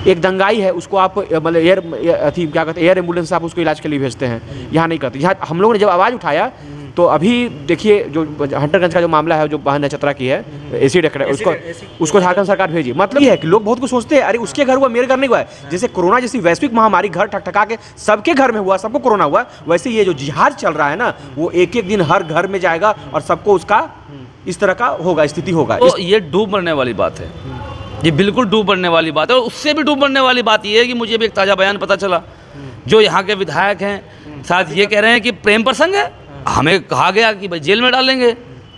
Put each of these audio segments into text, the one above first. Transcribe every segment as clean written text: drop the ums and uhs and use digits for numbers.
एक दंगाई है उसको आप मतलब क्या कहते हैं एयर एम्बुलेंस से आप उसको इलाज के लिए भेजते हैं, यहाँ नहीं करते। यहाँ हम लोगों ने जब आवाज़ उठाया तो अभी देखिए जो हंटरगंज का जो मामला है, जो बहन है चतरा की है, एसिड उसको झारखंड सरकार भेजी। मतलब ये है कि लोग बहुत कुछ सोचते हैं, अरे उसके घर हुआ मेरे घर नहीं हुआ है। जैसे कोरोना जैसी वैश्विक महामारी घर ठकठका के सबके घर में हुआ, सबको कोरोना हुआ, वैसे ये जो जिहाद चल रहा है ना, वो एक एक दिन हर घर में जाएगा और सबको उसका इस तरह का होगा, स्थिति होगा। तो ये डूब मरने वाली बात है, ये बिल्कुल डूब मरने वाली बात है। और उससे भी डूब मरने वाली बात ये है कि मुझे भी एक ताज़ा बयान पता चला, जो यहाँ के विधायक हैं शायद ये कह रहे हैं कि प्रेम प्रसंग है। हमें कहा गया कि भाई जेल में डालेंगे,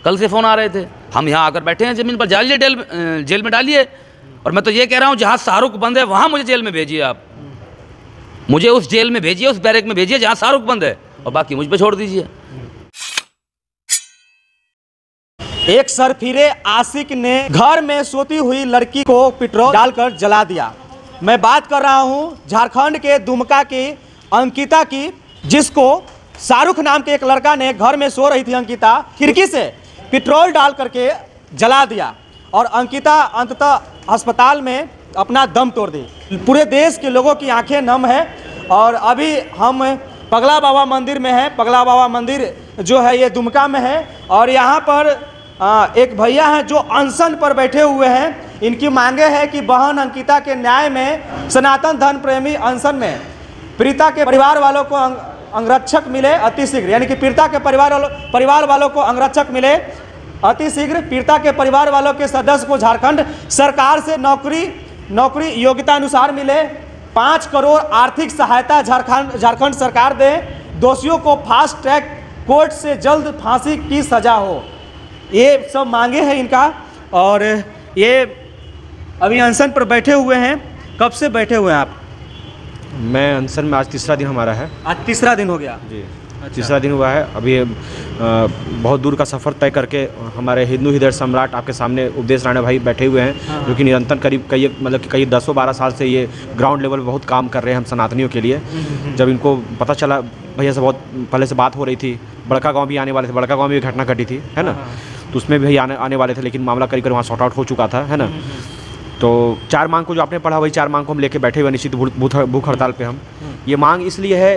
कल से फ़ोन आ रहे थे, हम यहाँ आकर बैठे हैं ज़मीन पर, जाइए जेल में डालिए। और मैं तो ये कह रहा हूँ जहाँ शाहरुख बंद है वहाँ मुझे जेल में भेजिए, आप मुझे उस जेल में भेजिए, उस बैरक में भेजिए जहाँ शाहरुख बंद है, और बाकी मुझ पर छोड़ दीजिए। एक सरफिरे आशिक ने घर में सोती हुई लड़की को पेट्रोल डालकर जला दिया। मैं बात कर रहा हूं झारखंड के दुमका की अंकिता की, जिसको शाहरुख नाम के एक लड़का ने घर में सो रही थी अंकिता, खिड़की से पेट्रोल डाल करके जला दिया और अंकिता अंततः अस्पताल में अपना दम तोड़ दी। पूरे देश के लोगों की आंखें नम है। और अभी हम पगला बाबा मंदिर में हैं। पगला बाबा मंदिर जो है ये दुमका में है और यहाँ पर एक भैया हैं जो अनशन पर बैठे हुए हैं। इनकी मांगे हैं कि बहन अंकिता के न्याय में सनातन धर्म प्रेमी अनशन में पीड़िता के परिवार वालों को अंगरक्षक मिले अतिशीघ्र, यानी कि पीड़िता के परिवार वालों को अंगरक्षक मिले अतिशीघ्र। पीड़िता के परिवार वालों के सदस्य को झारखंड सरकार से नौकरी योग्यता अनुसार मिले। 5 करोड़ आर्थिक सहायता झारखंड सरकार दे। दोषियों को फास्ट ट्रैक कोर्ट से जल्द फांसी की सजा हो। ये सब मांगे हैं इनका। और ये अभी अनशन पर बैठे हुए हैं। कब से बैठे हुए हैं आप? मैं अनशन में आज तीसरा दिन हमारा है। आज तीसरा दिन हो गया जी? अच्छा। तीसरा दिन हुआ है। अभी बहुत दूर का सफ़र तय करके हमारे हिंदू हृदय सम्राट आपके सामने उपदेश राणा भाई बैठे हुए हैं। हाँ। जो कि निरंतर करीब कई 10-12 साल से ये ग्राउंड लेवल पर बहुत काम कर रहे हैं हम सनातनियों के लिए। जब इनको पता चला, भैया से बहुत पहले से बात हो रही थी, बड़का गाँव भी आने वाले थे, बड़का गाँव में भी घटना घटी थी, है ना। तो उसमें भी आने वाले थे, लेकिन मामला करीब वहाँ सॉर्ट आउट हो चुका था, है ना। तो 4 मांग को जो आपने पढ़ा, वही 4 मांग को हम लेके बैठे हुए निश्चित भूख हड़ताल पे हम। ये मांग इसलिए है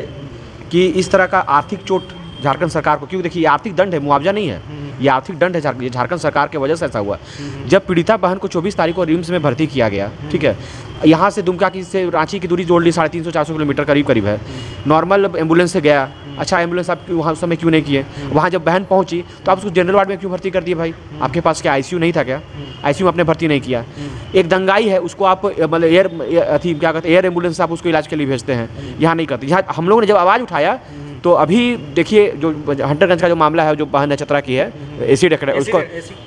कि इस तरह का आर्थिक चोट झारखंड सरकार को, क्योंकि देखिए ये आर्थिक दंड है, मुआवजा नहीं है, ये आर्थिक दंड है। झारखंड सरकार की वजह से ऐसा हुआ। जब पीड़िता बहन को 24 तारीख को रिम्स में भर्ती किया गया, ठीक है, यहाँ से दुमका की से रांची की दूरी जोड़ ली 350-400 किलोमीटर करीब है। नॉर्मल एम्बुलेंस से गया। अच्छा, एम्बुलेंस आप वहाँ उस समय क्यों नहीं किए? वहाँ जब बहन पहुँची तो आप उसको जनरल वार्ड में क्यों भर्ती कर दिए भाई? आपके पास क्या आईसीयू नहीं था क्या? आईसीयू में आपने भर्ती नहीं किया। एक दंगाई है उसको आप मतलब क्या कहते हैं एयर एम्बुलेंस से आप उसको इलाज के लिए भेजते हैं, यहाँ नहीं करते। यहाँ हम लोगों ने जब आवाज़ उठाया तो अभी देखिए जो हंटरगंज का जो मामला है, जो बहन है चतरा की है, एसिड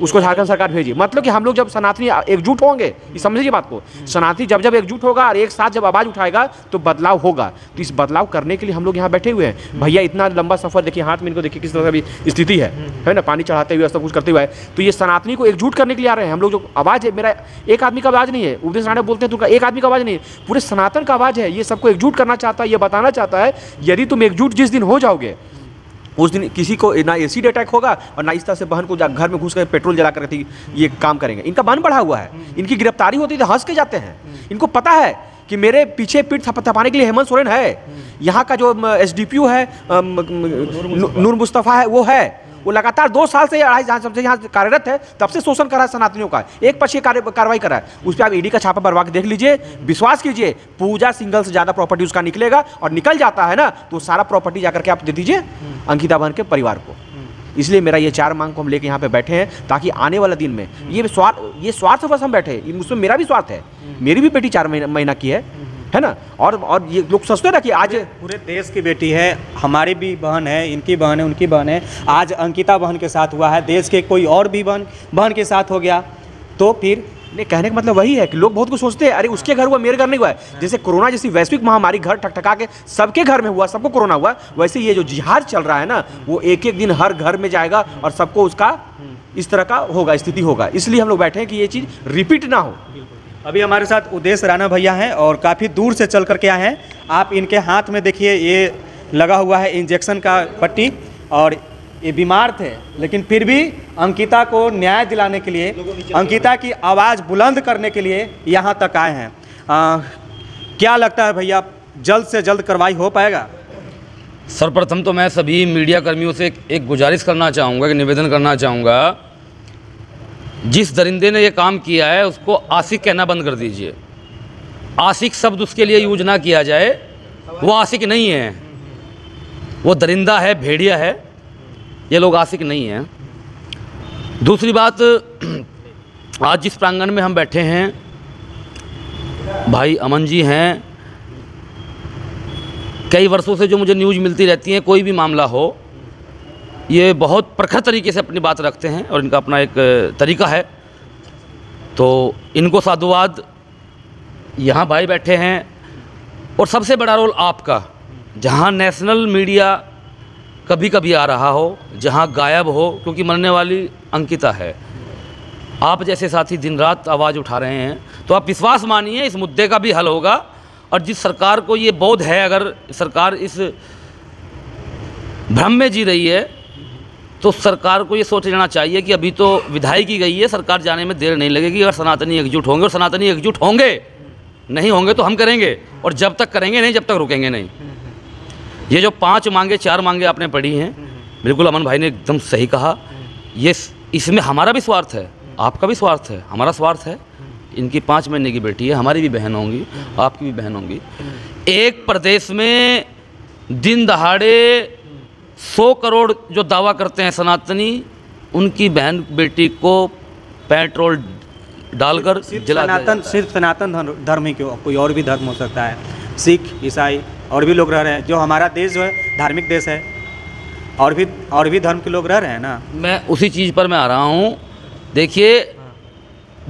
उसको झारखंड सरकार भेजी। मतलब कि हम लोग जब सनातनी एकजुट होंगे, ये समझिए बात को, सनातनी जब एकजुट होगा और एक साथ जब आवाज़ उठाएगा तो बदलाव होगा। तो इस बदलाव करने के लिए हम लोग यहाँ बैठे हुए हैं। भैया इतना लंबा सफर देखिए, हाथ में इनको देखिए किस तरह की स्थिति है ना, पानी चढ़ाते हुए सब कुछ करते हुए। तो ये सनातनी को एकजुट करने के लिए आ रहे हैं हम लोग। जो आवाज़ है, मेरा एक आदमी का आवाज़ नहीं है, उपदेश राणा बोलते हैं तो एक आदमी का आवाज़ नहीं है, पूरे सनातन का आवाज़ है। ये सबको एकजुट करना चाहता है, ये बताना चाहता है यदि तुम एकजुट जिस दिन हो जाओगे, उस दिन किसी को ना एसिड अटैक होगा और ना इस तरह से बहन को घर में घुस कर पेट्रोल जला कर ये काम करेंगे। इनका मन बढ़ा हुआ है। इनकी गिरफ्तारी होती है तो हंस के जाते हैं। इनको पता है कि मेरे पीछे पीठ थपाने के लिए हेमंत सोरेन है, यहाँ का जो SDPO है नूर मुस्तफ़ा है, वो लगातार 2 साल से 2.5 साल से यहाँ कार्यरत है, तब से शोषण करा है सनातनियों का। एक पक्षीय कार्रवाई करा है, उस पर आप ईडी का छापा भरवा के देख लीजिए, विश्वास कीजिए पूजा सिंगल से ज़्यादा प्रॉपर्टी उसका निकलेगा। और निकल जाता है ना तो सारा प्रॉपर्टी जाकर के आप दे दीजिए अंकिता बहन के परिवार को। इसलिए मेरा ये 4 मांग को हम लेके यहाँ पे बैठे हैं, ताकि आने वाले दिन में ये स्वार्थ बस हम बैठे हैं, उसमें मेरा भी स्वार्थ है। मेरी भी बेटी 4 महीना की है ना। और ये लोग सोचते हैं ना कि आज पूरे देश की बेटी है, हमारी भी बहन है, इनकी बहन है, उनकी बहन है। आज अंकिता बहन के साथ हुआ है, देश के कोई और भी बहन के साथ हो गया तो फिर नहीं, कहने का मतलब वही है कि लोग बहुत कुछ सोचते हैं, अरे उसके घर हुआ मेरे घर नहीं हुआ है। जैसे कोरोना जैसी वैश्विक महामारी घर ठकठका के सबके घर में हुआ, सबको कोरोना हुआ, वैसे ये जो जिहाद चल रहा है ना, वो एक एक दिन हर घर में जाएगा और सबको उसका इस तरह का होगा, स्थिति होगा। इसलिए हम लोग बैठे हैं कि ये चीज़ रिपीट ना हो। अभी हमारे साथ उदेश राणा भैया हैं और काफ़ी दूर से चल करके आए हैं। आप इनके हाथ में देखिए, ये लगा हुआ है इंजेक्शन का पट्टी, और ये बीमार थे लेकिन फिर भी अंकिता को न्याय दिलाने के लिए, अंकिता की आवाज़ बुलंद करने के लिए यहाँ तक आए हैं। क्या लगता है भैया, जल्द से जल्द कार्रवाई हो पाएगा? सर्वप्रथम तो मैं सभी मीडिया कर्मियों से एक गुजारिश करना चाहूँगा, एक निवेदन करना चाहूँगा, जिस दरिंदे ने ये काम किया है उसको आशिक कहना बंद कर दीजिए। आशिक शब्द उसके लिए यूज ना किया जाए, वो आशिक नहीं है, वो दरिंदा है, भेड़िया है, ये लोग आशिक नहीं हैं। दूसरी बात, आज जिस प्रांगण में हम बैठे हैं, भाई अमन जी हैं, कई वर्षों से जो मुझे न्यूज़ मिलती रहती है, कोई भी मामला हो, ये बहुत प्रखर तरीके से अपनी बात रखते हैं और इनका अपना एक तरीका है। तो इनको साधुवाद। यहाँ भाई बैठे हैं, और सबसे बड़ा रोल आपका, जहाँ नेशनल मीडिया कभी कभी आ रहा हो, जहाँ गायब हो, क्योंकि मरने वाली अंकिता है, आप जैसे साथी दिन रात आवाज़ उठा रहे हैं, तो आप विश्वास मानिए इस मुद्दे का भी हल होगा। और जिस सरकार को ये बोध है, अगर सरकार इस भ्रम में जी रही है, तो सरकार को ये सोच लेना चाहिए कि अभी तो विधाई की गई है, सरकार जाने में देर नहीं लगेगी। अगर सनातनी एकजुट होंगे, और सनातनी एकजुट होंगे, नहीं होंगे तो हम करेंगे, और जब तक करेंगे नहीं, जब तक रुकेंगे नहीं। ये जो 5 मांगे 4 मांगे आपने पढ़ी हैं, बिल्कुल अमन भाई ने एकदम सही कहा। ये इसमें हमारा भी स्वार्थ है, आपका भी स्वार्थ है, हमारा स्वार्थ है। इनकी 5 महीने की बेटी है, हमारी भी बहन होंगी, आपकी भी बहन होंगी। एक प्रदेश में दिन दहाड़े 100 करोड़ जो दावा करते हैं सनातनी, उनकी बहन बेटी को पेट्रोल डालकर जला दिया। सिर्फ सनातन धर्म ही क्यों, कोई और भी धर्म हो सकता है, सिख, ईसाई और भी लोग रह रहे हैं। जो हमारा देश जो है धार्मिक देश है, और भी धर्म के लोग रह रहे हैं ना। मैं उसी चीज़ पर मैं आ रहा हूँ। देखिए,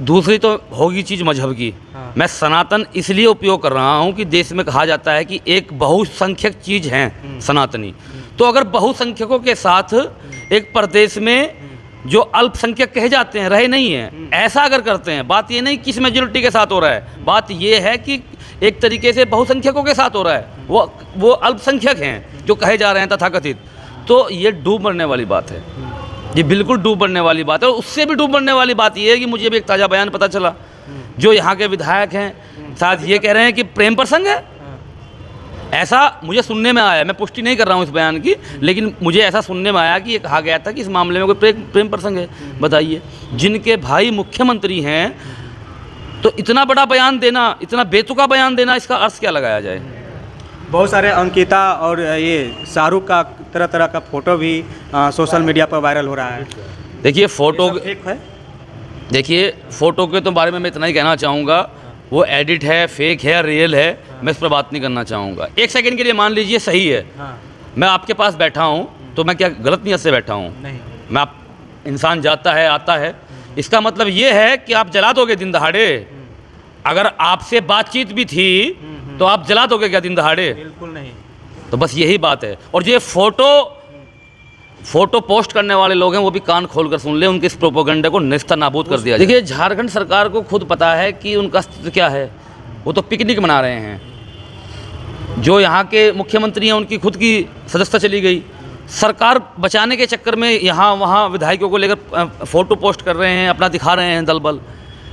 दूसरी तो होगी चीज़ मजहब की, मैं सनातन इसलिए उपयोग कर रहा हूँ कि देश में कहा जाता है कि एक बहुसंख्यक चीज़ है सनातनी। तो अगर बहुसंख्यकों के साथ एक प्रदेश में जो अल्पसंख्यक कहे जाते हैं रहे नहीं हैं, ऐसा अगर करते हैं, बात ये नहीं किस मेजोरिटी के साथ हो रहा है, बात ये है कि एक तरीके से बहुसंख्यकों के साथ हो रहा है, वो अल्पसंख्यक हैं जो कहे जा रहे हैं तथाकथित। तो ये डूब मरने वाली बात है, ये बिल्कुल डूब मरने वाली बात है। और उससे भी डूब मरने वाली बात ये है कि मुझे भी एक ताज़ा बयान पता चला, जो यहाँ के विधायक हैं शायद ये कह रहे हैं कि प्रेम प्रसंग है, ऐसा मुझे सुनने में आया। मैं पुष्टि नहीं कर रहा हूँ इस बयान की, लेकिन मुझे ऐसा सुनने में आया कि ये कहा गया था कि इस मामले में कोई प्रेम प्रसंग है। बताइए, जिनके भाई मुख्यमंत्री हैं, तो इतना बड़ा बयान देना, इतना बेतुका बयान देना, इसका अर्थ क्या लगाया जाए? बहुत सारे अंकिता और ये शाहरुख का तरह तरह का फोटो भी सोशल मीडिया पर वायरल हो रहा है। देखिए फ़ोटो, फेक है। देखिए फ़ोटो के तो बारे में मैं इतना ही कहना चाहूँगा, वो एडिट है, फेक है, रियल है, मैं इस पर बात नहीं करना चाहूँगा। 1 सेकंड के लिए मान लीजिए सही है, मैं आपके पास बैठा हूँ, तो मैं क्या गलत नीयत से बैठा हूँ? नहीं, मैं इंसान जाता है आता है, इसका मतलब ये है कि आप जला दोगे दिन दहाड़े? अगर आपसे बातचीत भी थी तो आप जला दोगे क्या दिन दहाड़े? बिल्कुल नहीं। तो बस यही बात है। और ये फोटो पोस्ट करने वाले लोग हैं, वो भी कान खोलकर सुन ले, उनके इस प्रोपेगेंडा को नेस्ता नाबूद कर दिया। देखिए, झारखंड सरकार को खुद पता है कि उनका अस्तित्व क्या है, वो तो पिकनिक मना रहे हैं। जो यहाँ के मुख्यमंत्री हैं, उनकी खुद की सदस्यता चली गई। सरकार बचाने के चक्कर में यहाँ वहाँ विधायकों को लेकर फ़ोटो पोस्ट कर रहे हैं, अपना दिखा रहे हैं दलबल।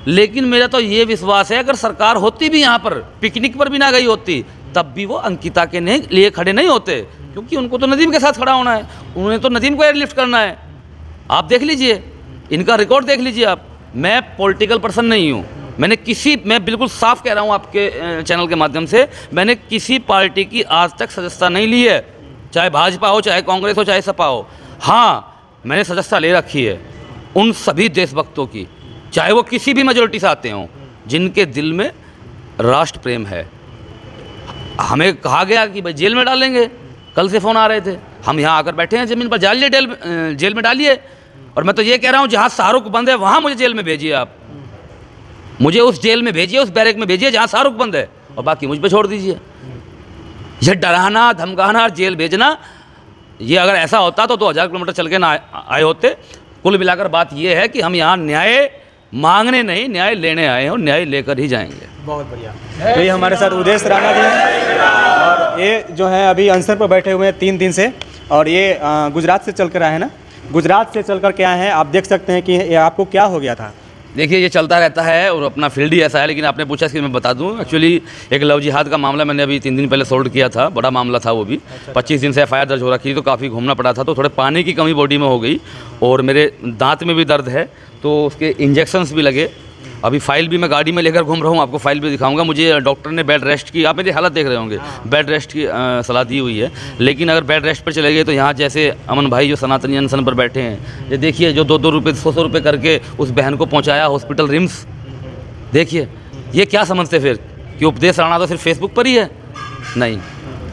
लेकिन मेरा तो ये विश्वास है, अगर सरकार होती भी यहाँ पर पिकनिक पर भी ना गई होती, तब भी वो अंकिता के लिए खड़े नहीं होते, क्योंकि उनको तो नदीम के साथ खड़ा होना है, उन्हें तो नदीम को एयरलिफ्ट करना है। आप देख लीजिए, इनका रिकॉर्ड देख लीजिए आप। मैं पॉलिटिकल पर्सन नहीं हूँ, मैं बिल्कुल साफ कह रहा हूँ आपके चैनल के माध्यम से, मैंने किसी पार्टी की आज तक सदस्यता नहीं ली है, चाहे भाजपा हो, चाहे कांग्रेस हो, चाहे सपा हो। हाँ, मैंने सदस्यता ले रखी है उन सभी देशभक्तों की, चाहे वो किसी भी मेजोरिटी से आते हों, जिनके दिल में राष्ट्र प्रेम है। हमें कहा गया कि भाई जेल में डालेंगे, कल से फ़ोन आ रहे थे, हम यहाँ आकर बैठे हैं ज़मीन पर, जालिए जेल में डालिए। और मैं तो ये कह रहा हूँ, जहाँ शाहरुख बंद है वहाँ मुझे जेल में भेजिए, आप मुझे उस जेल में भेजिए, उस बैरक में भेजिए जहाँ शाहरुख बंद है, और बाकी मुझ पर छोड़ दीजिए। यह डराना धमकाना और जेल भेजना, ये अगर ऐसा होता तो 2000 किलोमीटर चल के ना आए होते। कुल मिलाकर बात यह है कि हम यहाँ न्याय मांगने नहीं, न्याय लेने आए हैं, और न्याय लेकर ही जाएंगे। बहुत बढ़िया। तो ये हमारे साथ उदेश राणा जी हैं, और ये जो है अभी अनशन पर बैठे हुए हैं 3 दिन से, और ये गुजरात से चल कर आए हैं ना, गुजरात से चल कर के आए हैं। आप देख सकते हैं कि ये आपको क्या हो गया था, देखिए ये चलता रहता है और अपना फील्ड ही ऐसा है, लेकिन आपने पूछा इसकी मैं बता दूं। एक्चुअली एक लव जिहाद का मामला मैंने अभी 3 दिन पहले सॉल्व किया था, बड़ा मामला था वो भी। 25 दिन से FIR दर्ज हो रखी, तो काफ़ी घूमना पड़ा था, तो थोड़े पानी की कमी बॉडी में हो गई और मेरे दांत में भी दर्द है, तो उसके इंजेक्शंस भी लगे। अभी फाइल भी मैं गाड़ी में लेकर घूम रहा हूँ, आपको फाइल भी दिखाऊंगा। मुझे डॉक्टर ने बेड रेस्ट की, आप मेरी हालत देख रहे होंगे, बेड रेस्ट की सलाह दी हुई है। लेकिन अगर बेड रेस्ट पर चले गए तो यहाँ जैसे अमन भाई जो सनातनी अनशन पर बैठे हैं, ये देखिए जो 2-2 रुपये 100-100 रुपये करके उस बहन को पहुँचाया हॉस्पिटल रिम्स, देखिए ये क्या समझते फिर कि उपदेश राणा तो सिर्फ फेसबुक पर ही है? नहीं,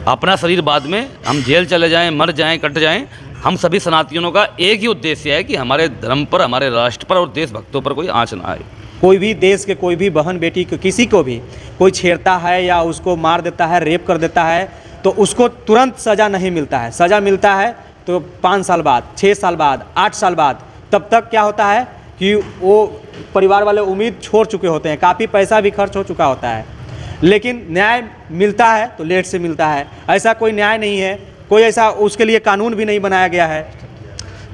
अपना शरीर बाद में, हम जेल चले जाएँ, मर जाएँ, कट जाएँ, हम सभी सनातनियों का एक ही उद्देश्य है कि हमारे धर्म पर, हमारे राष्ट्र पर और देशभक्तों पर कोई आँच ना आए। कोई भी देश के कोई भी बहन बेटी को, किसी को भी कोई छेड़ता है या उसको मार देता है, रेप कर देता है, तो उसको तुरंत सज़ा नहीं मिलता है। सज़ा मिलता है तो 5 साल बाद, 6 साल बाद, 8 साल बाद। तब तक क्या होता है कि वो परिवार वाले उम्मीद छोड़ चुके होते हैं, काफ़ी पैसा भी खर्च हो चुका होता है, लेकिन न्याय मिलता है तो लेट से मिलता है। ऐसा कोई न्याय नहीं है, कोई ऐसा उसके लिए कानून भी नहीं बनाया गया है।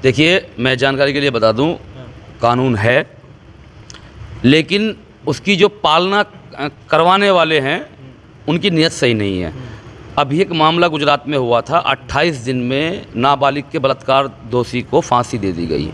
देखिए मैं जानकारी के लिए बता दूं, कानून है, लेकिन उसकी जो पालना करवाने वाले हैं उनकी नीयत सही नहीं है। अभी एक मामला गुजरात में हुआ था, 28 दिन में नाबालिग के बलात्कार दोषी को फांसी दे दी गई।